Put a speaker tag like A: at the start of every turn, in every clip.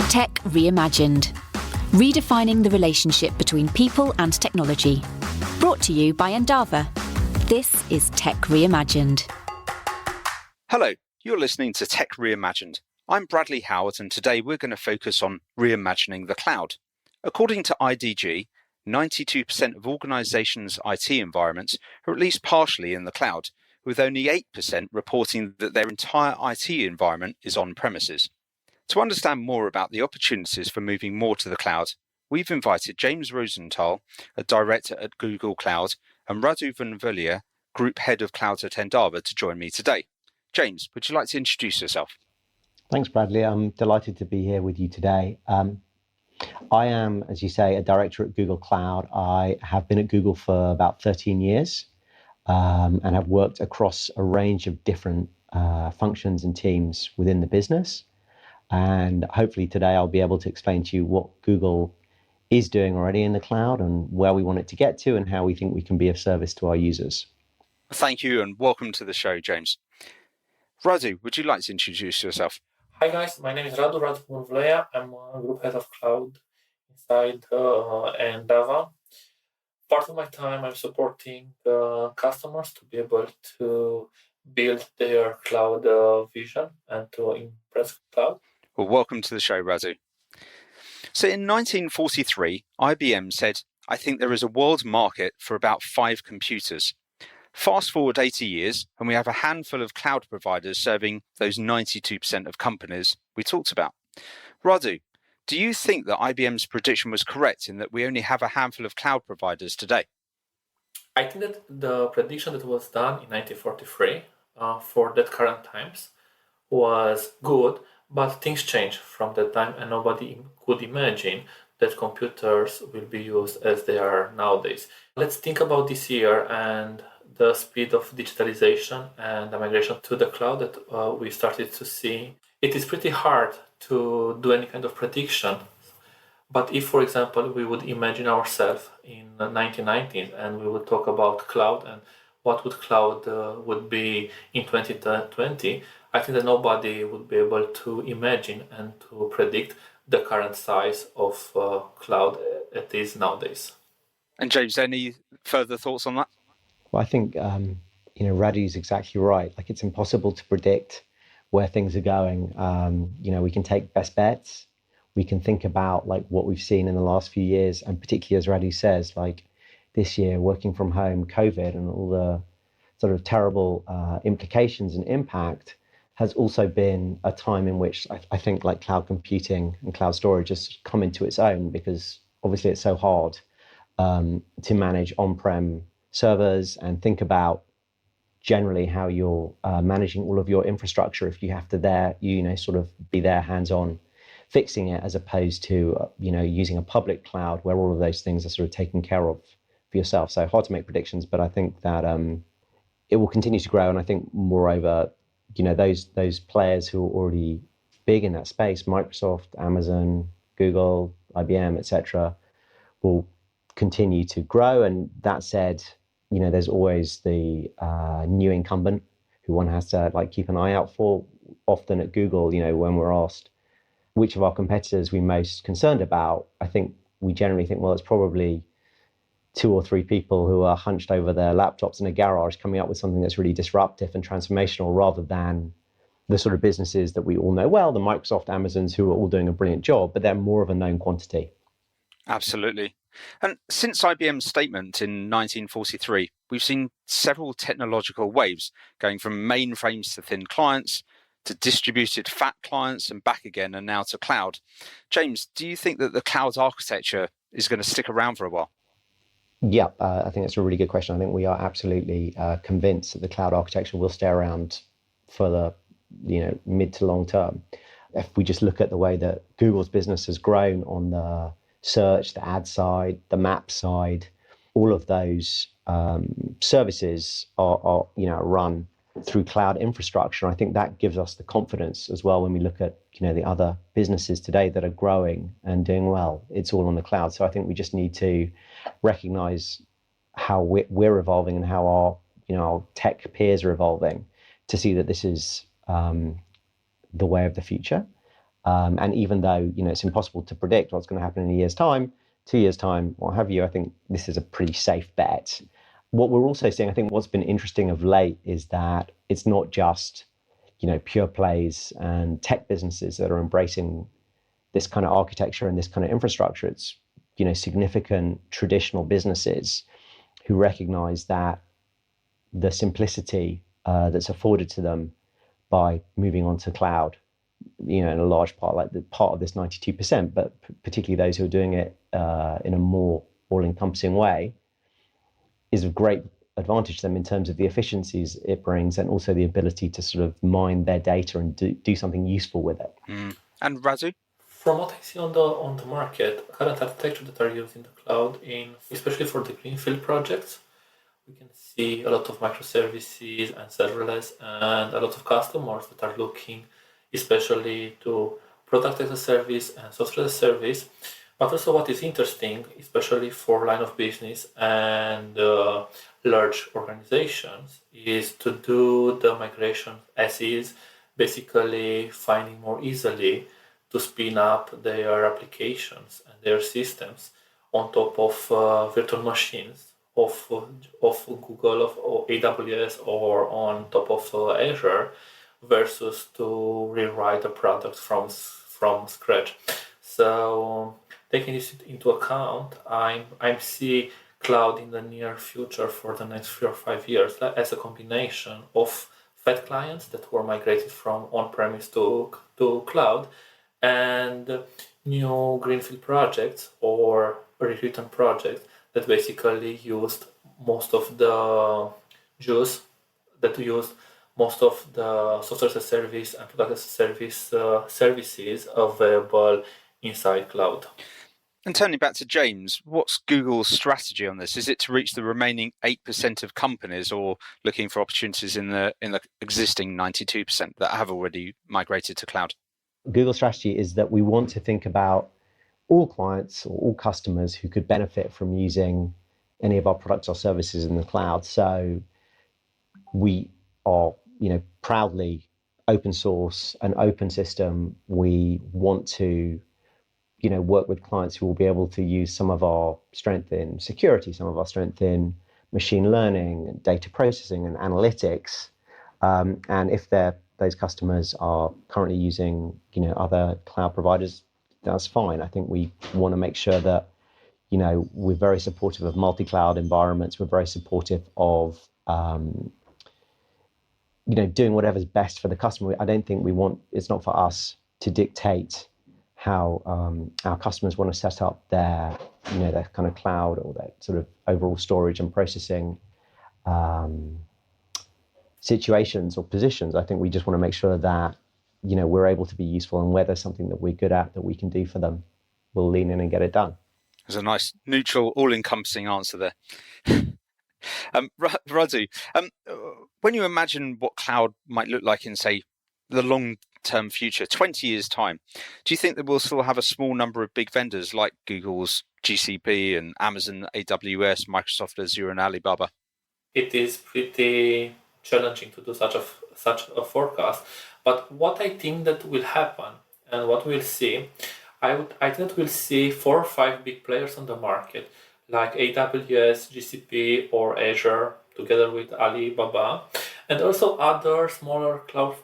A: Tech Reimagined. Redefining the relationship between people and technology. Brought to you by Endava. This is Tech Reimagined.
B: Hello, you're listening to Tech Reimagined. I'm Bradley Howard, and today we're going to focus on reimagining the cloud. According to IDG, 92% of organizations' IT environments are at least partially in the cloud, with only 8% reporting that their entire IT environment is on premises. To understand more about the opportunities for moving more to the cloud, we've invited James Rosenthal, a director at Google Cloud, and Radu Vunvulea, Group Head of Cloud at Endava, to join me today. James, would you like to introduce yourself?
C: Thanks, Bradley. I'm delighted to be here with you today. I am, as you say, a director at Google Cloud. I have been at Google for about 13 years and have worked across a range of different functions and teams within the business. And hopefully today I'll be able to explain to you what Google is doing already in the cloud and where we want it to get to and how we think we can be of service to our users.
B: Thank you and welcome to the show, James. Radu, would you like to introduce yourself?
D: Hi guys, my name is Radu Vunvulea. I'm a Group Head of Cloud inside Endava. Part of my time I'm supporting customers to be able to build their cloud vision and to impress cloud.
B: Well, welcome to the show, Radu. So in 1943, IBM said, I think there is a world market for about 5 computers. Fast forward 80 years, and we have a handful of cloud providers serving those 92% of companies we talked about. Radu, do you think that IBM's prediction was correct in that we only have a handful of cloud providers today?
D: I think that the prediction that was done in 1943 for that current times was good, but things changed from that time and nobody could imagine that computers will be used as they are nowadays. Let's think about this year and the speed of digitalization and the migration to the cloud that we started to see. It is pretty hard to do any kind of prediction. But if, for example, we would imagine ourselves in the 1990s and we would talk about cloud and what would cloud would be in 2020, I think that nobody would be able to imagine and to predict the current size of cloud it is nowadays.
B: And James, any further thoughts on that?
C: Well, I think, Radu's exactly right. Like, it's impossible to predict where things are going. We can take best bets. We can think about like what we've seen in the last few years, and particularly as Radu says, like this year, working from home, COVID, and all the sort of terrible implications and impact has also been a time in which I think like cloud computing and cloud storage has come into its own, because obviously it's so hard to manage on-prem servers and think about generally how you're managing all of your infrastructure if you have to sort of be there hands-on fixing it, as opposed to using a public cloud where all of those things are sort of taken care of for yourself. So hard to make predictions, but I think that it will continue to grow. And I think moreover, those players who are already big in that space, Microsoft, Amazon, Google, IBM, etc., will continue to grow. And that said, there's always the new incumbent who one has to keep an eye out for. Often at Google, when we're asked which of our competitors we're most concerned about, I think we generally think, well, it's probably 2 or 3 people who are hunched over their laptops in a garage coming up with something that's really disruptive and transformational, rather than the sort of businesses that we all know well, the Microsoft, Amazons, who are all doing a brilliant job, but they're more of a known quantity.
B: Absolutely. And since IBM's statement in 1943, we've seen several technological waves going from mainframes to thin clients, to distributed fat clients and back again, and now to cloud. James, do you think that the cloud architecture is going to stick around for a while?
C: Yeah, I think that's a really good question. I think we are absolutely convinced that the cloud architecture will stay around for the mid to long term. If we just look at the way that Google's business has grown on the search, the ad side, the map side, all of those services are run through cloud infrastructure. I think that gives us the confidence as well when we look at the other businesses today that are growing and doing well. It's all on the cloud. So I think we just need to recognize how we're evolving and how our tech peers are evolving to see that this is the way of the future. And even though, it's impossible to predict what's going to happen in a year's time, 2 years' time, what have you, I think this is a pretty safe bet. What we're also seeing, I think what's been interesting of late is that it's not just, pure plays and tech businesses that are embracing this kind of architecture and this kind of infrastructure. It's, significant traditional businesses who recognize that the simplicity that's afforded to them by moving on to cloud, in a large part, like the part of this 92%, but particularly those who are doing it in a more all-encompassing way, is of great advantage to them in terms of the efficiencies it brings and also the ability to sort of mine their data and do something useful with it.
B: And Razoo?
D: From what I see on the market, current architecture that are used in the cloud, especially for the greenfield projects, we can see a lot of microservices and serverless, and a lot of customers that are looking especially to product as a service and software as a service. But also what is interesting, especially for line of business and large organizations, is to do the migration as is, basically finding more easily to spin up their applications and their systems on top of virtual machines of Google, of AWS, or on top of Azure, versus to rewrite a product from scratch. So taking this into account, I see cloud in the near future for the next 3 or 5 years as a combination of fat clients that were migrated from on-premise to cloud, and new greenfield projects or rewritten projects that basically used most of the juice, that used most of the software as a service and product as a service services available inside cloud.
B: And turning back to James, what's Google's strategy on this? Is it to reach the remaining 8% of companies, or looking for opportunities in the existing 92% that have already migrated to cloud?
C: Google's strategy is that we want to think about all clients or all customers who could benefit from using any of our products or services in the cloud. So we are, proudly open source, an open system. We want to, work with clients who will be able to use some of our strength in security, some of our strength in machine learning and data processing and analytics. And if those customers are currently using, other cloud providers, that's fine. I think we want to make sure that, we're very supportive of multi-cloud environments. We're very supportive of, doing whatever's best for the customer. I don't think it's not for us to dictate how our customers want to set up their kind of cloud or their sort of overall storage and processing situations or positions. I think we just want to make sure that, we're able to be useful, and where there's something that we're good at that we can do for them, we'll lean in and get it done.
B: There's a nice, neutral, all-encompassing answer there. Radu, when you imagine what cloud might look like in, say, the long-term future, 20 years' time, do you think that we'll still have a small number of big vendors like Google's GCP and Amazon, AWS, Microsoft Azure, and Alibaba? It
D: is pretty challenging to do such a forecast. But what I think that will happen and what we'll see, I think that we'll see 4 or 5 big players on the market, like AWS, GCP, or Azure, together with Alibaba, and also other smaller cloud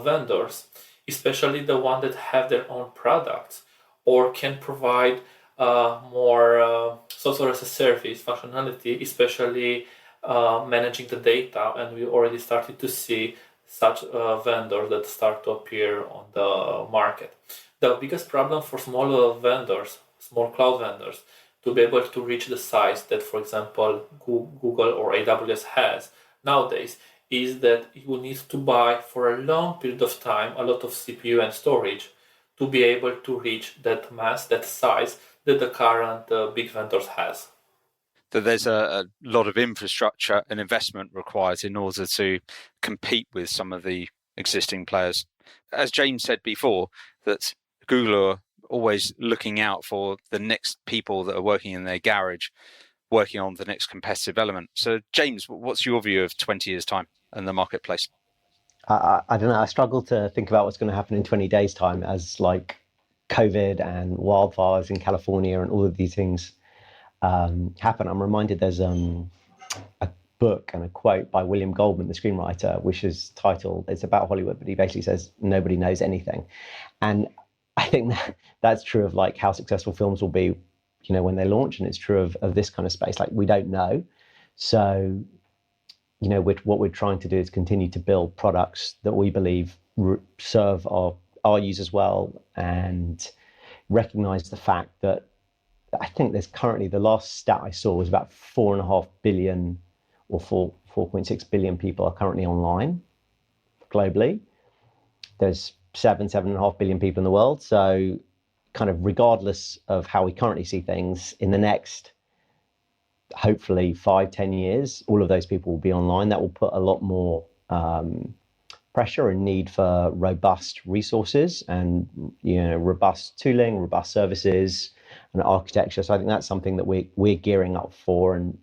D: vendors, especially the ones that have their own products or can provide more software as a service functionality, especially managing the data. And we already started to see such vendors that start to appear on the market. The biggest problem for small cloud vendors, to be able to reach the size that, for example, Google or AWS has nowadays, is that you will need to buy for a long period of time a lot of CPU and storage to be able to reach that mass, that size that the current big vendors has.
B: That there's a lot of infrastructure and investment required in order to compete with some of the existing players. As James said before, that Google are always looking out for the next people that are working in their garage, working on the next competitive element. So, James, what's your view of 20 years' time and the marketplace?
C: I don't know. I struggle to think about what's going to happen in 20 days' time as like COVID and wildfires in California and all of these things happen. I'm reminded there's a book and a quote by William Goldman, the screenwriter, which is titled, it's about Hollywood, but he basically says, nobody knows anything. And I think that's true of like how successful films will be, when they launch. And it's true of this kind of space. Like we don't know. So, what we're trying to do is continue to build products that we believe serve our users well, and recognize the fact that I think there's currently, the last stat I saw was about 4.5 billion or 4.6 billion people are currently online globally. There's 7.5 billion people in the world. So kind of regardless of how we currently see things, in the next, hopefully 5-10 years, all of those people will be online. That will put a lot more pressure and need for robust resources and robust tooling, robust services and architecture. So I think that's something that we're gearing up for. And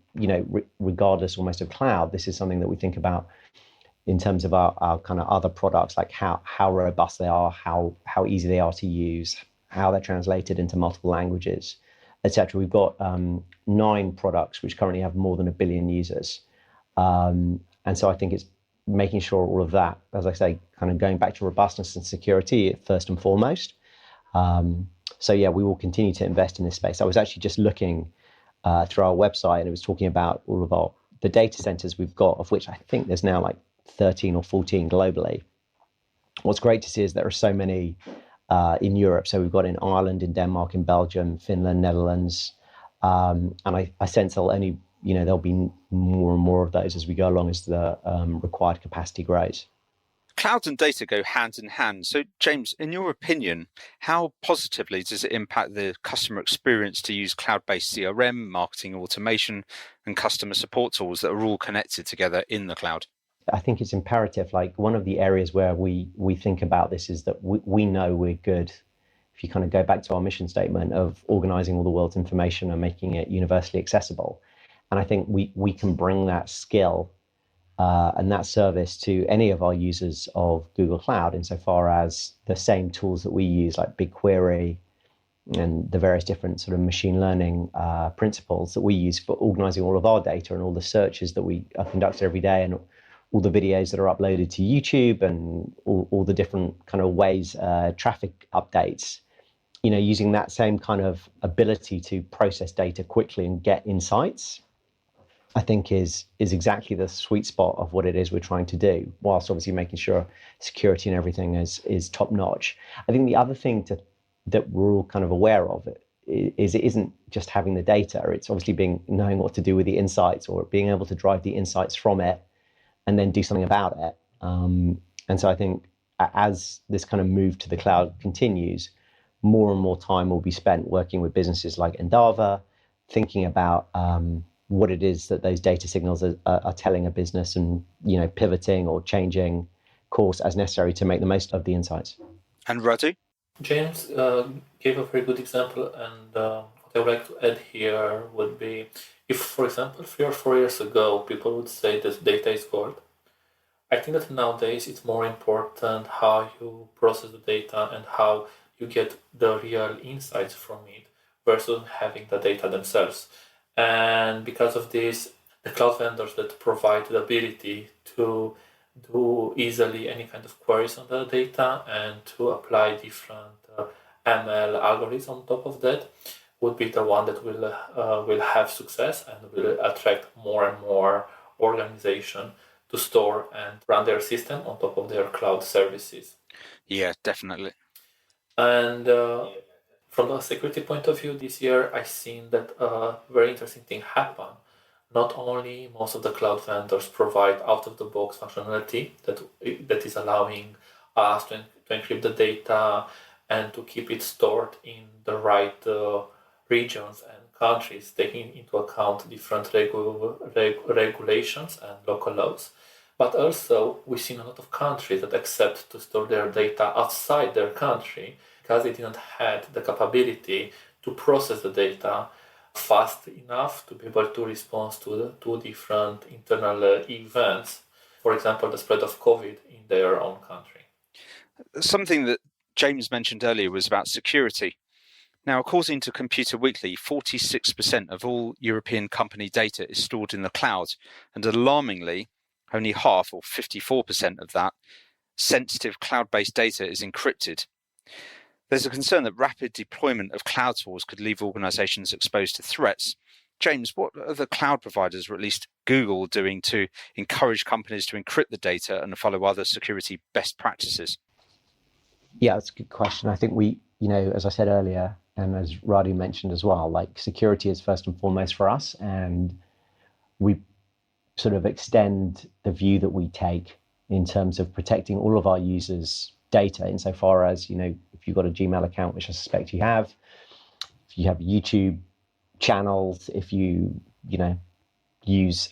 C: regardless almost of cloud, this is something that we think about in terms of our kind of other products, like how robust they are, how easy they are to use, how they're translated into multiple languages, etc. We've got 9 products which currently have more than 1 billion users. And so I think it's making sure all of that, as I say, kind of going back to robustness and security first and foremost. So yeah, we will continue to invest in this space. I was actually just looking through our website, and it was talking about all of the data centers we've got, of which I think there's now like 13 or 14 globally. What's great to see is there are so many in Europe. So we've got in Ireland, in Denmark, in Belgium, Finland, Netherlands. And I sense there'll be more and more of those as we go along, as the required capacity grows.
B: Cloud and data go hand in hand. So, James, in your opinion, how positively does it impact the customer experience to use cloud-based CRM, marketing automation, and customer support tools that are all connected together in the cloud?
C: I think it's imperative. Like one of the areas where we think about this is that we know we're good. If you kind of go back to our mission statement of organizing all the world's information and making it universally accessible. And I think we can bring that skill and that service to any of our users of Google Cloud, insofar as the same tools that we use, like BigQuery and the various different sort of machine learning principles that we use for organizing all of our data and all the searches that we are conducted every day, and all the videos that are uploaded to YouTube, and all the different kind of ways, traffic updates, using that same kind of ability to process data quickly and get insights, I think is exactly the sweet spot of what it is we're trying to do, whilst obviously making sure security and everything is top notch. I think the other thing that we're all kind of aware of is it isn't just having the data. It's obviously knowing what to do with the insights, or being able to drive the insights from it and then do something about it. And so I think as this kind of move to the cloud continues, more and more time will be spent working with businesses like Endava, thinking about what it is that those data signals are telling a business, and pivoting or changing course as necessary to make the most of the insights.
B: And Radu?
D: James gave a very good example, and what I would like to add here would be, if, for example, 3 or 4 years ago, people would say that data is gold, I think that nowadays it's more important how you process the data and how you get the real insights from it versus having the data themselves. And because of this, the cloud vendors that provide the ability to do easily any kind of queries on the data and to apply different ML algorithms on top of that would be the one that will have success and will attract more and more organization to store and run their system on top of their cloud services.
B: Yeah, definitely.
D: And from a security point of view, this year I've seen that a very interesting thing happen. Not only most of the cloud vendors provide out-of-the-box functionality that is allowing us to encrypt the data and to keep it stored in the right regions and countries, taking into account different regulations and local laws. But also, we've seen a lot of countries that accept to store their data outside their country because they didn't have the capability to process the data fast enough to be able to respond to different internal events. for example, the spread of COVID in their own country.
B: Something that James mentioned earlier was about security. Now, according to Computer Weekly, 46% of all European company data is stored in the cloud, and alarmingly, only half, or 54% of that, sensitive cloud-based data is encrypted. There's a concern that rapid deployment of cloud tools could leave organizations exposed to threats. James, what are the cloud providers, or at least Google, doing to encourage companies to encrypt the data and follow other security best practices?
C: Yeah, that's a good question. I think we, as I said earlier, and as Radu mentioned as well, like security is first and foremost for us, and we sort of extend the view that we take in terms of protecting all of our users' data insofar as, if you've got a Gmail account, which I suspect you have, if you have YouTube channels, if you, use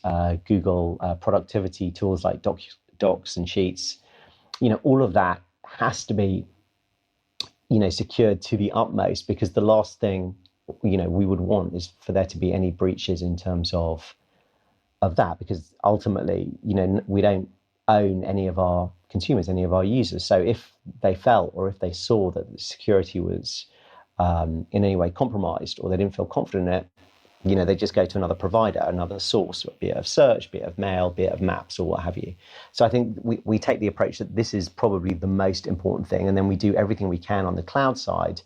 C: Google productivity tools like Docs and Sheets, all of that has to be, secured to the utmost, because the last thing, we would want is for there to be any breaches in terms of that, because ultimately, we don't own any of our consumers, any of our users. So if they felt or if they saw that the security was in any way compromised, or they didn't feel confident in it, they just go to another provider, another source, be it of search, be it of mail, be it of maps, or what have you. So I think we take the approach that this is probably the most important thing, and then we do everything we can on the cloud side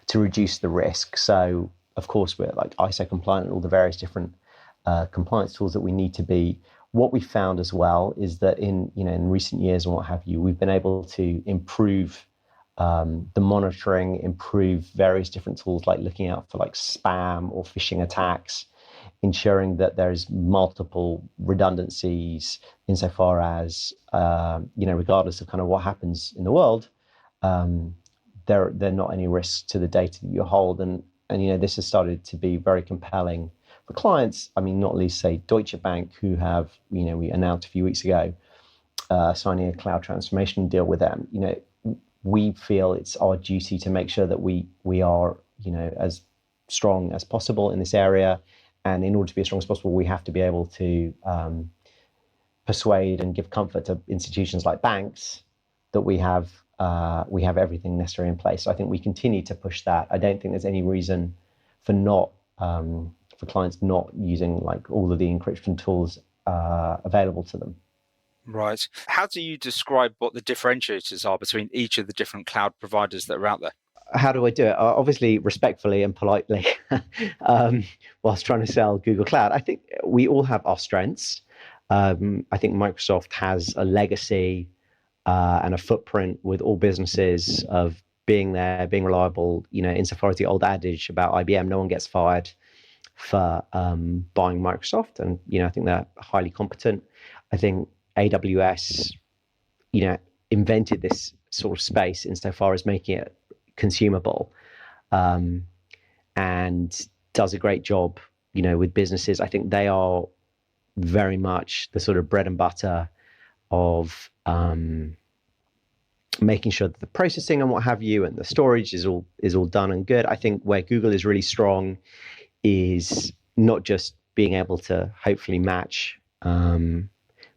C: to reduce the risk. So of course we're like ISO compliant and all the various different compliance tools that we need to be. What we found as well is that in recent years and what have you, we've been able to improve the monitoring, improve various different tools like looking out for like spam or phishing attacks, ensuring that there's multiple redundancies insofar as, regardless of kind of what happens in the world, there are not any risks to the data that you hold. And this has started to be very compelling for clients. I mean, not least, say, Deutsche Bank, who have, we announced a few weeks ago, signing a cloud transformation deal with them. We feel it's our duty to make sure that we are, as strong as possible in this area. And in order to be as strong as possible, we have to be able to persuade and give comfort to institutions like banks that we have everything necessary in place. So I think we continue to push that. I don't think there's any reason for clients not using like all of the encryption tools available to them.
B: Right. How do you describe what the differentiators are between each of the different cloud providers that are out there?
C: How do I do it? Obviously, respectfully and politely, whilst trying to sell Google Cloud. I think we all have our strengths. I think Microsoft has a legacy and a footprint with all businesses of being there, being reliable, insofar as the old adage about IBM, no one gets fired for buying Microsoft. And, I think they're highly competent. I think AWS, invented this sort of space insofar as making it consumable, and does a great job, with businesses. I think they are very much the sort of bread and butter of making sure that the processing and what have you and the storage is all done and good. I think where Google is really strong is not just being able to hopefully match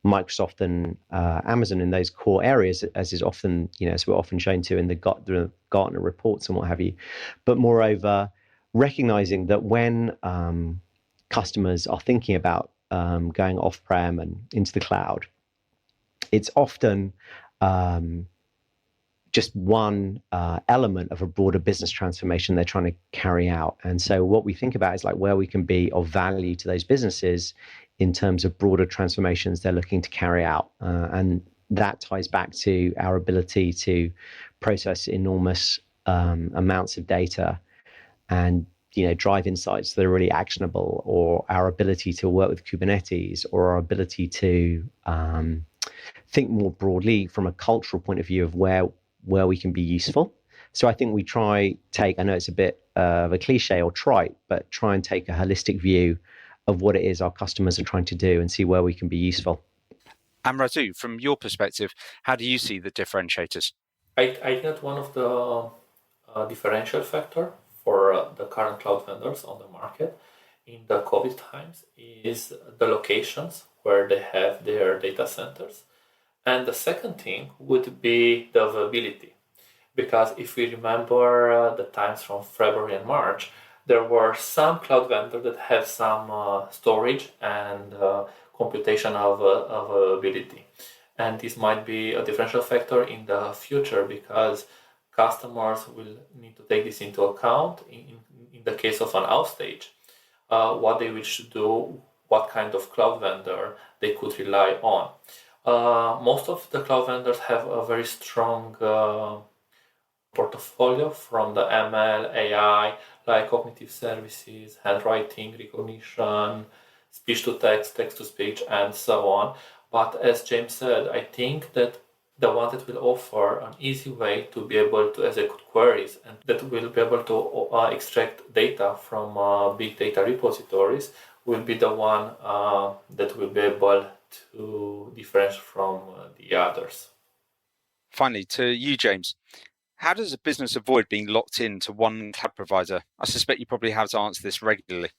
C: Microsoft and Amazon in those core areas, as is often, as we're often shown to in the Gartner reports and what have you, but moreover, recognizing that when customers are thinking about going off-prem and into the cloud, it's often just one element of a broader business transformation they're trying to carry out. And so what we think about is like where we can be of value to those businesses in terms of broader transformations they're looking to carry out. And that ties back to our ability to process enormous amounts of data and drive insights that are really actionable, or our ability to work with Kubernetes, or our ability to think more broadly from a cultural point of view of where we can be useful. So I think we I know it's a bit of a cliche or trite, but try and take a holistic view of what it is our customers are trying to do and see where we can be useful.
B: And Radu, from your perspective, how do you see the differentiators?
D: I think that one of the differential factor for the current cloud vendors on the market in the COVID times is the locations where they have their data centers. And the second thing would be the availability. Because if we remember the times from February and March, there were some cloud vendors that have some storage and computation of availability. And this might be a differential factor in the future because customers will need to take this into account in the case of an outage, what they should do, what kind of cloud vendor they could rely on. Most of the cloud vendors have a very strong portfolio from the ML, AI, like cognitive services, handwriting recognition, speech to text, text to speech, and so on. But as James said, I think that the one that will offer an easy way to be able to execute queries and that will be able to extract data from big data repositories will be the one that will be able to differentiate from the others.
B: Finally, to you, James, how does a business avoid being locked into one cloud provider? I suspect you probably have to answer this regularly.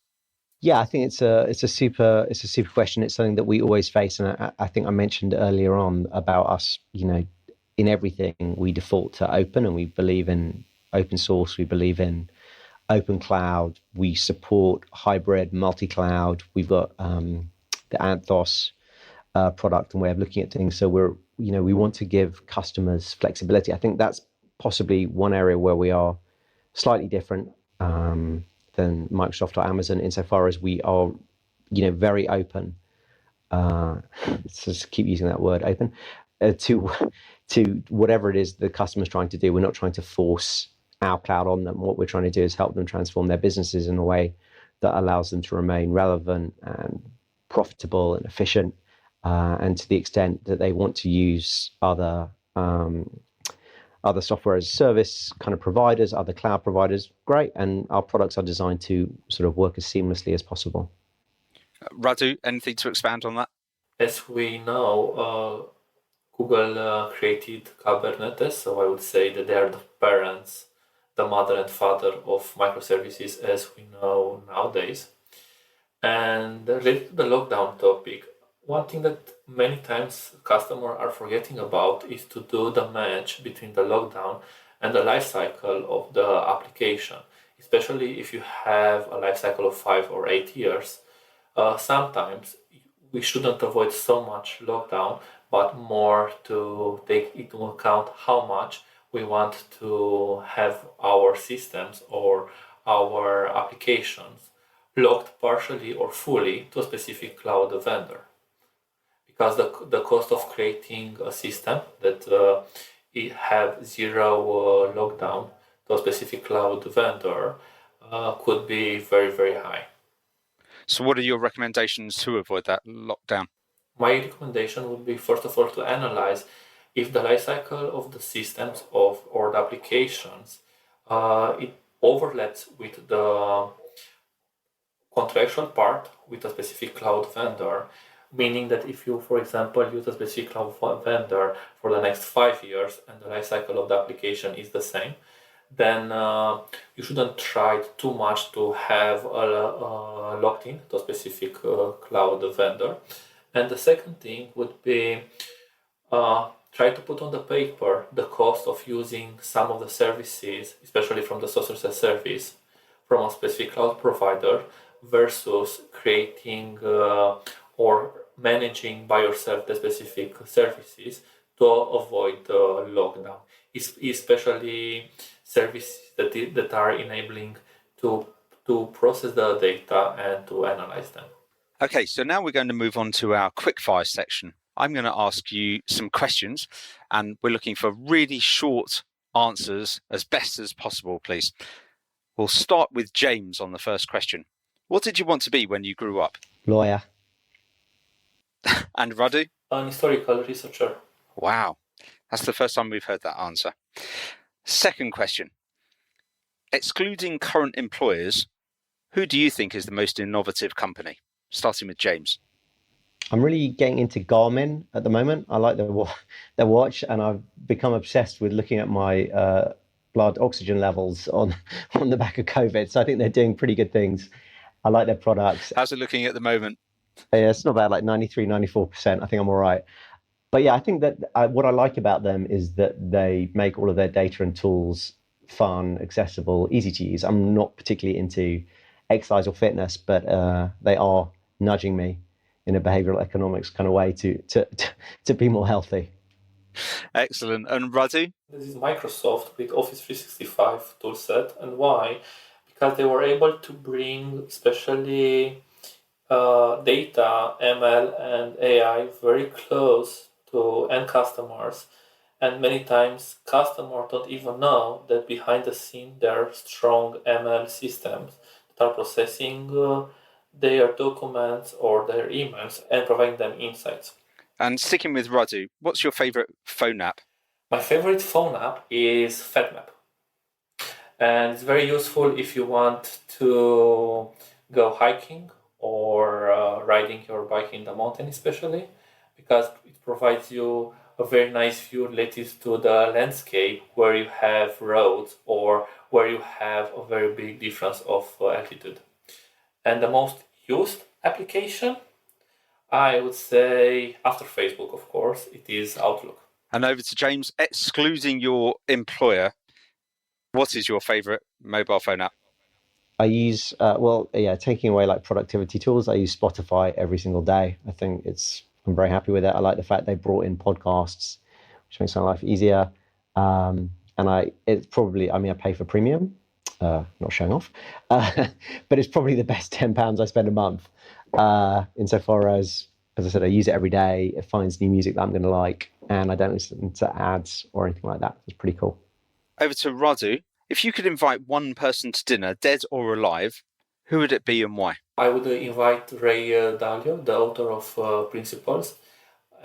C: Yeah, I think it's a super question. It's something that we always face, and I think I mentioned earlier on about us. In everything we default to open, and we believe in open source. We believe in open cloud. We support hybrid, multi-cloud. We've got the Anthos product and way of looking at things. So we want to give customers flexibility. I think that's possibly one area where we are slightly different than Microsoft or Amazon, insofar as we are, very open. Let's just keep using that word, open, to whatever it is the customer's trying to do. We're not trying to force our cloud on them. What we're trying to do is help them transform their businesses in a way that allows them to remain relevant and profitable and efficient. And to the extent that they want to use other software as a service kind of providers, other cloud providers, great. And our products are designed to sort of work as seamlessly as possible.
B: Radu, anything to expand on that?
D: As we know, Google created Kubernetes, so I would say that they are the parents, the mother and father of microservices as we know nowadays. And related to the lockdown topic, one thing that many times customers are forgetting about is to do the match between the lockdown and the life cycle of the application, especially if you have a life cycle of 5 or 8 years. Sometimes we shouldn't avoid so much lockdown, but more to take into account how much we want to have our systems or our applications locked partially or fully to a specific cloud vendor. Because the cost of creating a system that it have zero lockdown to a specific cloud vendor could be very, very high.
B: So what are your recommendations to avoid that lockdown?
D: My recommendation would be, first of all, to analyze if the life cycle of the systems or the applications it overlaps with the contractual part with a specific cloud vendor. Meaning that if you, for example, use a specific cloud vendor for the next 5 years and the life cycle of the application is the same, then you shouldn't try too much to have locked in to a specific cloud vendor. And the second thing would be try to put on the paper the cost of using some of the services, especially from the source as a service, from a specific cloud provider versus creating or managing by yourself the specific services to avoid the lockdown, especially services that are enabling to process the data and to analyze them.
B: Okay, so now we're going to move on to our Quickfire section. I'm going to ask you some questions, and we're looking for really short answers as best as possible, please. We'll start with James on the first question. What did you want to be when you grew up?
C: Lawyer.
B: And Radu?
D: An historical researcher.
B: Wow, that's the first time we've heard that answer. Second question. Excluding current employers, who do you think is the most innovative company? Starting with James.
C: I'm really getting into Garmin at the moment. I like their watch, and I've become obsessed with looking at my blood oxygen levels on the back of COVID. So I think they're doing pretty good things. I like their products.
B: How's it looking at the moment?
C: Yeah, it's not bad, like 93, 94%. I think I'm all right. But yeah, I think that what I like about them is that they make all of their data and tools fun, accessible, easy to use. I'm not particularly into exercise or fitness, but they are nudging me in a behavioral economics kind of way to be more healthy.
B: Excellent. And Radu?
D: This is Microsoft with Office 365 toolset. And why? Because they were able to bring especially data, ML, and AI very close to end customers. And many times customers don't even know that behind the scene there are strong ML systems that are processing their documents or their emails and providing them insights.
B: And sticking with Radu, what's your favorite phone app?
D: My favorite phone app is FedMap. And it's very useful if you want to go hiking or riding your bike in the mountain especially, because it provides you a very nice view related to the landscape where you have roads or where you have a very big difference of altitude. And the most used application, I would say, after Facebook, of course, it is Outlook.
B: And over to James, excluding your employer, what is your favorite mobile phone app?
C: I use, taking away like productivity tools, I use Spotify every single day. I'm very happy with it. I like the fact they brought in podcasts, which makes my life easier. And I pay for premium, not showing off, but it's probably the best £10 I spend a month. Insofar as I said, I use it every day. It finds new music that I'm going to like, and I don't listen to ads or anything like that. It's pretty cool.
B: Over to Radu. If you could invite one person to dinner, dead or alive, who would it be and why?
D: I would invite Ray Dalio, the author of Principles.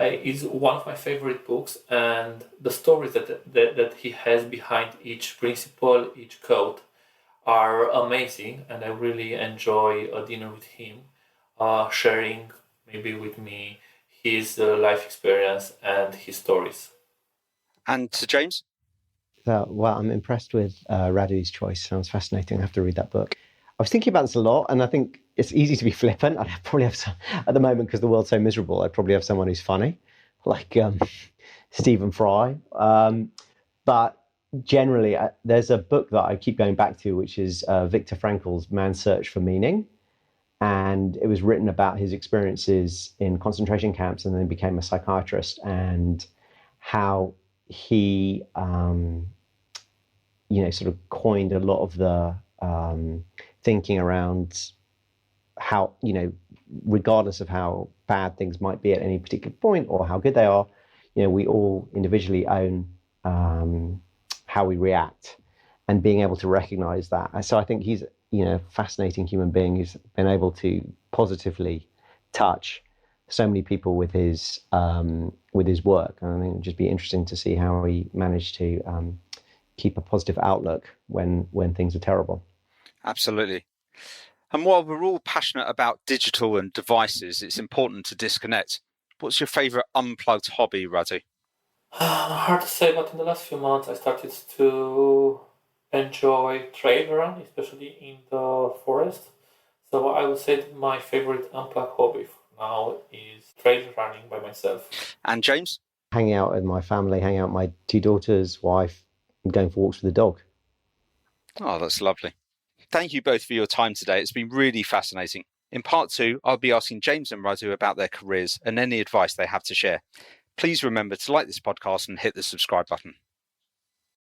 D: It's one of my favorite books, and the stories that he has behind each principle, each code, are amazing, and I really enjoy a dinner with him, sharing maybe with me his life experience and his stories.
B: And to James?
C: Well, I'm impressed with Radu's choice. Sounds fascinating. I have to read that book. I was thinking about this a lot, and I think it's easy to be flippant. I'd probably have some, at the moment, because the world's so miserable, I'd probably have someone who's funny, like Stephen Fry. But generally, there's a book that I keep going back to, which is Viktor Frankl's Man's Search for Meaning. And it was written about his experiences in concentration camps, and then became a psychiatrist, and how he, sort of coined a lot of the thinking around how, regardless of how bad things might be at any particular point or how good they are, we all individually own how we react, and being able to recognize that. So I think he's, a fascinating human being who's been able to positively touch so many people with his work. And I think it'd just be interesting to see how he managed to keep a positive outlook when things are terrible.
B: Absolutely. And while we're all passionate about digital and devices, it's important to disconnect. What's your favorite unplugged hobby, Radu?
D: Hard to say, but in the last few months I started to enjoy trail run, especially in the forest. So I would say that my favorite unplugged hobby now is trail running by myself.
B: And James?
C: Hanging out with my family, hanging out with my 2 daughters, wife, and going for walks with the dog.
B: Oh, that's lovely. Thank you both for your time today. It's been really fascinating. In part 2, I'll be asking James and Radu about their careers and any advice they have to share. Please remember to like this podcast and hit the subscribe button.